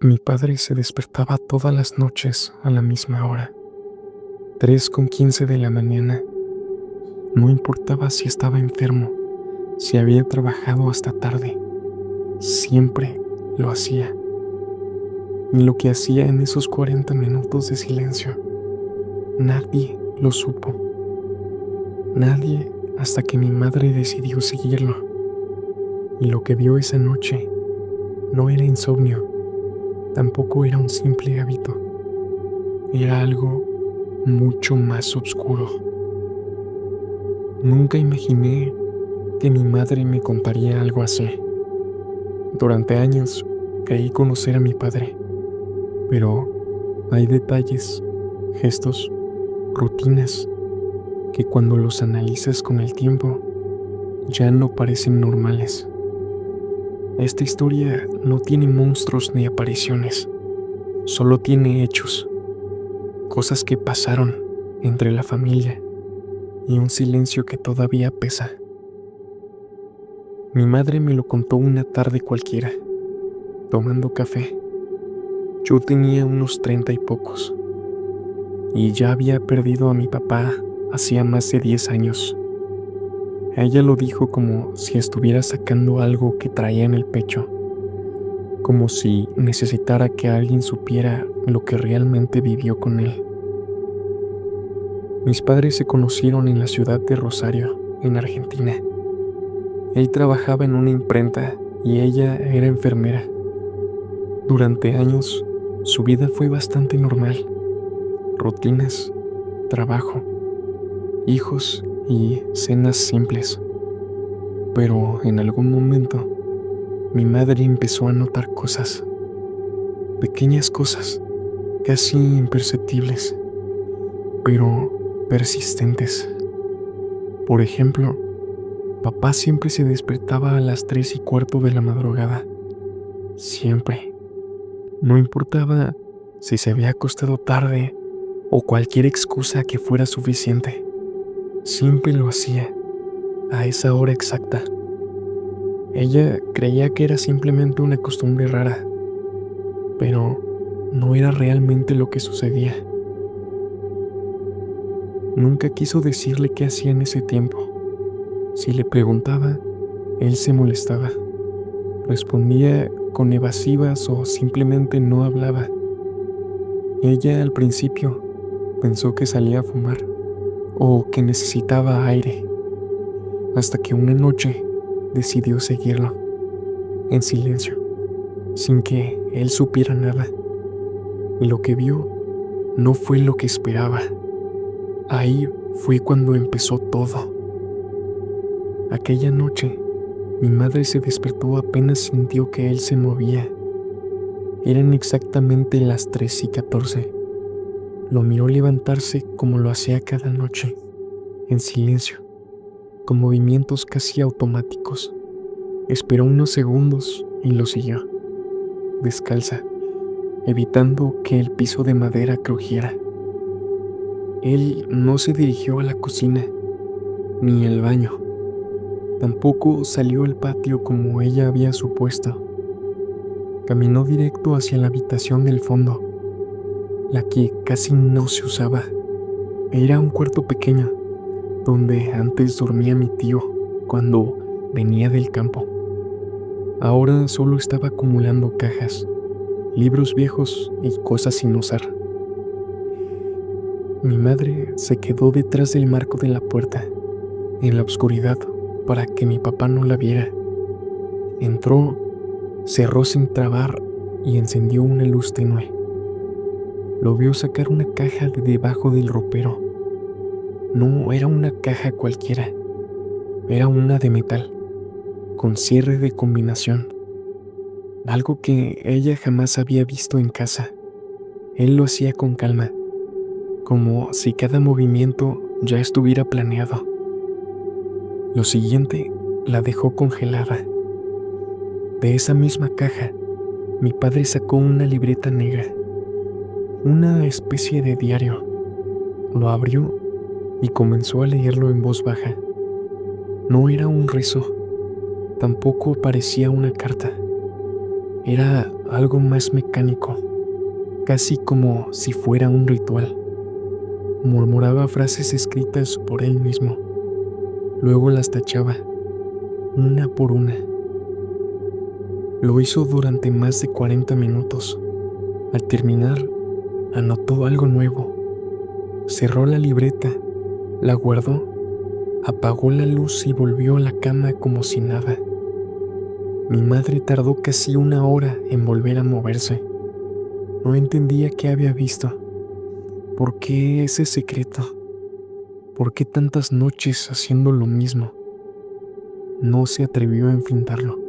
Mi padre se despertaba todas las noches a la misma hora, 3:15 de la mañana. No importaba si estaba enfermo, si había trabajado hasta tarde, siempre lo hacía. Y lo que hacía en esos 40 minutos de silencio, nadie lo supo. Nadie hasta que mi madre decidió seguirlo. Y lo que vio esa noche no era insomnio, tampoco era un simple hábito. Era algo mucho más oscuro. Nunca imaginé que mi madre me contaría algo así. Durante años creí conocer a mi padre, pero hay detalles, gestos, rutinas que cuando los analizas con el tiempo ya no parecen normales. Esta historia no tiene monstruos ni apariciones, solo tiene hechos, cosas que pasaron entre la familia y un silencio que todavía pesa. Mi madre me lo contó una tarde cualquiera, tomando café. Yo tenía unos 30 y pocos, y ya había perdido a mi papá hacía más de 10 años. Ella lo dijo como si estuviera sacando algo que traía en el pecho, como si necesitara que alguien supiera lo que realmente vivió con él. Mis padres se conocieron en la ciudad de Rosario, en Argentina. Él trabajaba en una imprenta y ella era enfermera. Durante años, su vida fue bastante normal. Rutinas, trabajo, hijos y cenas simples. Pero en algún momento, mi madre empezó a notar cosas. Pequeñas cosas, casi imperceptibles, pero persistentes. Por ejemplo, papá siempre se despertaba a las 3:15 de la madrugada. Siempre. No importaba si se había acostado tarde o cualquier excusa que fuera suficiente. Siempre lo hacía, a esa hora exacta. Ella creía que era simplemente una costumbre rara, pero no era realmente lo que sucedía. Nunca quiso decirle qué hacía en ese tiempo. Si le preguntaba, él se molestaba. Respondía con evasivas o simplemente no hablaba. Ella al principio pensó que salía a fumar o que necesitaba aire, hasta que una noche decidió seguirlo, en silencio, sin que él supiera nada. Y lo que vio no fue lo que esperaba. Ahí fue cuando empezó todo. Aquella noche, mi madre se despertó apenas sintió que él se movía. Eran exactamente las 3:14. Lo miró levantarse como lo hacía cada noche, en silencio, con movimientos casi automáticos. Esperó unos segundos y lo siguió, descalza, evitando que el piso de madera crujiera. Él no se dirigió a la cocina, ni al baño. Tampoco salió al patio como ella había supuesto. Caminó directo hacia la habitación del fondo, la que casi no se usaba. Era un cuarto pequeño, donde antes dormía mi tío cuando venía del campo. Ahora solo estaba acumulando cajas, libros viejos y cosas sin usar. Mi madre se quedó detrás del marco de la puerta, en la oscuridad, para que mi papá no la viera. Entró, cerró sin trabar y encendió una luz tenue. Lo vio sacar una caja de debajo del ropero. No era una caja cualquiera, era una de metal, con cierre de combinación, algo que ella jamás había visto en casa. Él lo hacía con calma, como si cada movimiento ya estuviera planeado. Lo siguiente la dejó congelada. De esa misma caja, mi padre sacó una libreta negra, una especie de diario. Lo abrió y comenzó a leerlo en voz baja. No era un rezo, tampoco parecía una carta. Era algo más mecánico, casi como si fuera un ritual. Murmuraba frases escritas por él mismo, luego las tachaba, una por una. Lo hizo durante más de 40 minutos. Al terminar, anotó algo nuevo. Cerró la libreta, la guardó, apagó la luz y volvió a la cama como si nada. Mi madre tardó casi 1 hora en volver a moverse. No entendía qué había visto. ¿Por qué ese secreto? ¿Por qué tantas noches haciendo lo mismo? No se atrevió a enfrentarlo,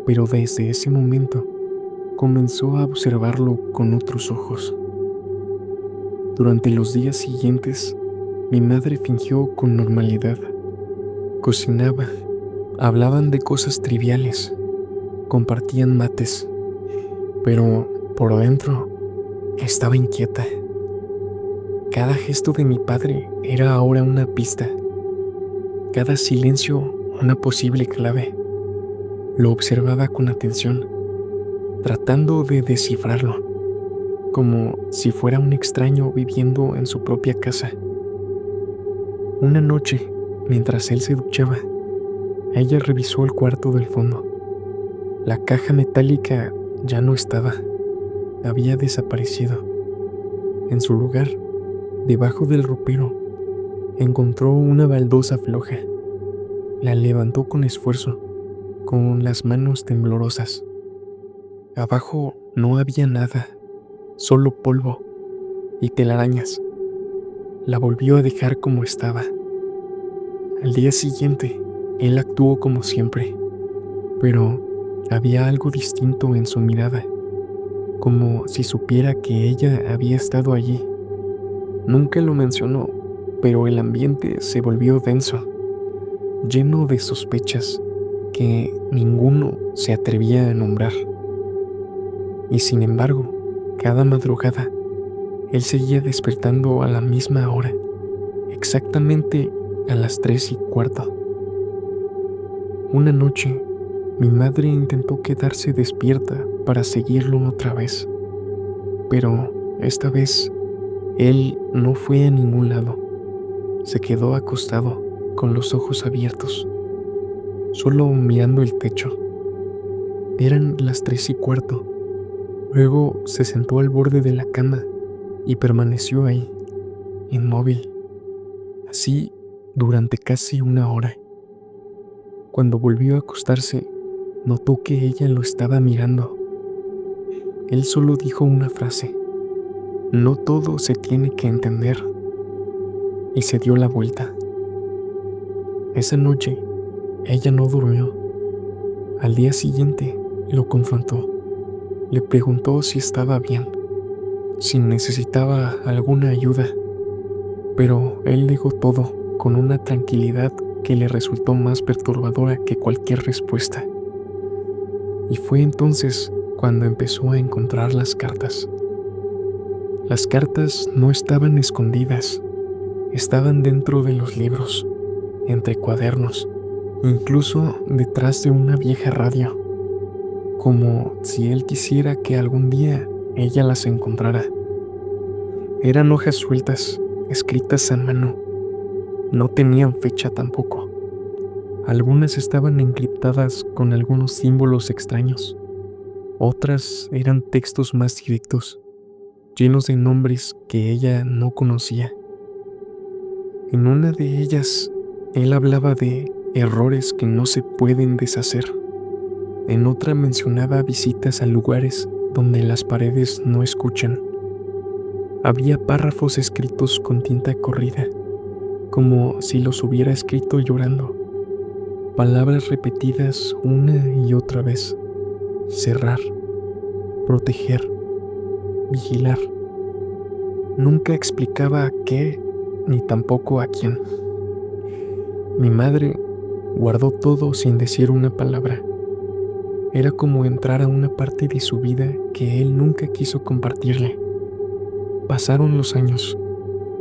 pero desde ese momento comenzó a observarlo con otros ojos. Durante los días siguientes, mi madre fingió con normalidad. Cocinaba, hablaban de cosas triviales, compartían mates, pero por dentro estaba inquieta. Cada gesto de mi padre era ahora una pista, cada silencio una posible clave. Lo observaba con atención, tratando de descifrarlo, como si fuera un extraño viviendo en su propia casa. Una noche, mientras él se duchaba, ella revisó el cuarto del fondo. La caja metálica ya no estaba, había desaparecido. En su lugar, debajo del ropero, encontró una baldosa floja. La levantó con esfuerzo, con las manos temblorosas. Abajo no había nada, solo polvo y telarañas. La volvió a dejar como estaba. Al día siguiente, él actuó como siempre, pero había algo distinto en su mirada, como si supiera que ella había estado allí. Nunca lo mencionó, pero el ambiente se volvió denso, lleno de sospechas que ninguno se atrevía a nombrar. Y sin embargo, cada madrugada, él seguía despertando a la misma hora, exactamente a las 3:15. Una noche, mi madre intentó quedarse despierta para seguirlo otra vez, pero esta vez él no fue a ningún lado. Se quedó acostado, con los ojos abiertos, solo mirando el techo. Eran las 3:15. Luego se sentó al borde de la cama y permaneció ahí, inmóvil, así durante casi 1 hora. Cuando volvió a acostarse, notó que ella lo estaba mirando. Él solo dijo una frase: "No todo se tiene que entender", y se dio la vuelta. Esa noche, ella no durmió. Al día siguiente, lo confrontó. Le preguntó si estaba bien, si necesitaba alguna ayuda, pero él negó todo con una tranquilidad que le resultó más perturbadora que cualquier respuesta. Y fue entonces cuando empezó a encontrar las cartas. Las cartas no estaban escondidas, estaban dentro de los libros, entre cuadernos, incluso detrás de una vieja radio, como si él quisiera que algún día ella las encontrara. Eran hojas sueltas, escritas a mano. No tenían fecha tampoco. Algunas estaban encriptadas con algunos símbolos extraños. Otras eran textos más directos, llenos de nombres que ella no conocía. En una de ellas, él hablaba de errores que no se pueden deshacer. En otra mencionaba visitas a lugares donde las paredes no escuchan. Había párrafos escritos con tinta corrida, como si los hubiera escrito llorando. Palabras repetidas una y otra vez: cerrar, proteger, vigilar. Nunca explicaba a qué, ni tampoco a quién. Mi madre guardó todo sin decir una palabra. Era como entrar a una parte de su vida que él nunca quiso compartirle. Pasaron los años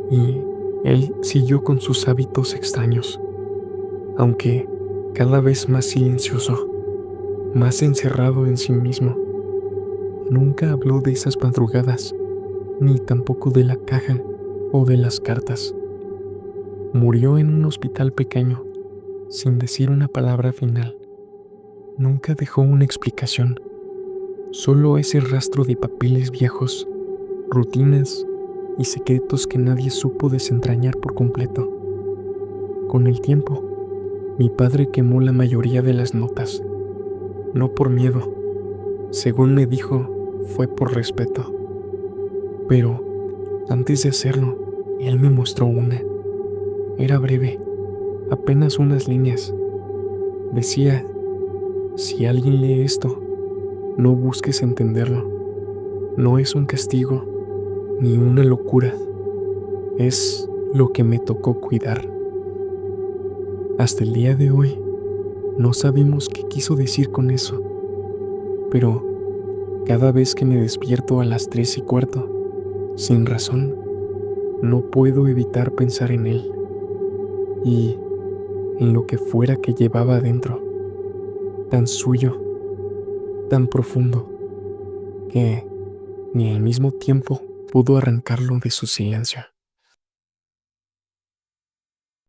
y él siguió con sus hábitos extraños, aunque cada vez más silencioso. más encerrado en sí mismo. Nunca habló de esas madrugadas, ni tampoco de la caja o de las cartas. Murió en un hospital pequeño, sin decir una palabra final. Nunca dejó una explicación, solo ese rastro de papeles viejos, rutinas y secretos que nadie supo desentrañar por completo. Con el tiempo, mi padre quemó la mayoría de las notas, no por miedo, según me dijo, fue por respeto. Pero antes de hacerlo, él me mostró una. Era breve, apenas unas líneas. Decía, si alguien lee esto, no busques entenderlo. No es un castigo ni una locura. Es lo que me tocó cuidar. Hasta el día de hoy, no sabemos qué quiso decir con eso, pero cada vez que me despierto a las 3:15, sin razón, no puedo evitar pensar en él y en lo que fuera que llevaba adentro, tan suyo, tan profundo, que ni al mismo tiempo pudo arrancarlo de su silencio.